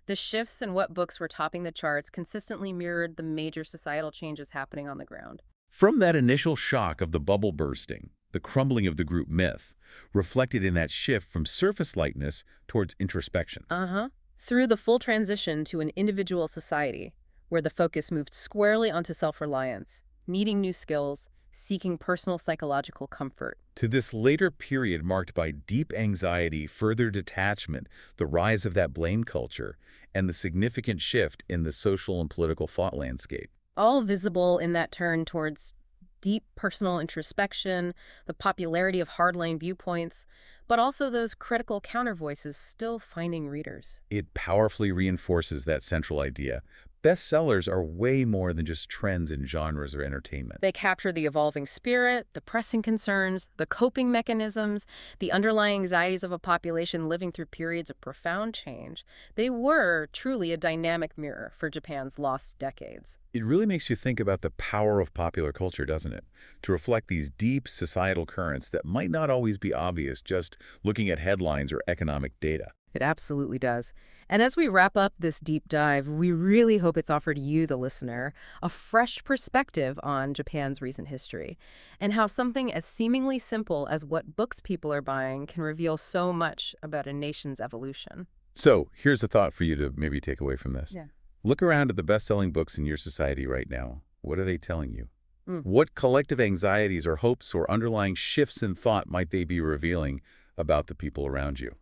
the shifts in what books were topping the charts consistently mirrored the major societal changes happening on the ground. From that initial shock of the bubble bursting, the crumbling of the group myth, reflected in that shift from surface lightness towards introspection. Uh-huh. Through the full transition to an individual society, where the focus moved squarely onto self-reliance, needing new skills, seeking personal psychological comfort. To this later period marked by deep anxiety, further detachment, the rise of that blame culture, and the significant shift in the social and political thought landscape. All visible in that turn towards deep personal introspection, the popularity of hardline viewpoints, but also those critical counter voices still finding readers. It powerfully reinforces that central idea. Bestsellers are way more than just trends in genres or entertainment. They capture the evolving spirit, the pressing concerns, the coping mechanisms, the underlying anxieties of a population living through periods of profound change. They were truly a dynamic mirror for Japan's lost decades. It really makes you think about the power of popular culture, doesn't it? To reflect these deep societal currents that might not always be obvious just looking at headlines or economic data. It absolutely does. And as we wrap up this deep dive, we really hope it's offered you, the listener, a fresh perspective on Japan's recent history and how something as seemingly simple as what books people are buying can reveal so much about a nation's evolution. So here's a thought for you to maybe take away from this. Yeah. Look around at the best-selling books in your society right now. What are they telling you? Mm. What collective anxieties or hopes or underlying shifts in thought might they be revealing about the people around you,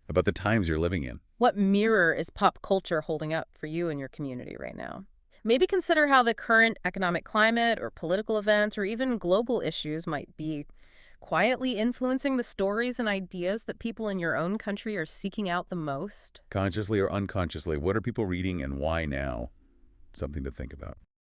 about the times you're living in? What mirror is pop culture holding up for you and your community right now? Maybe consider how the current economic climate or political events or even global issues might be quietly influencing the stories and ideas that people in your own country are seeking out the most. Consciously or unconsciously, what are people reading and why now? Something to think about.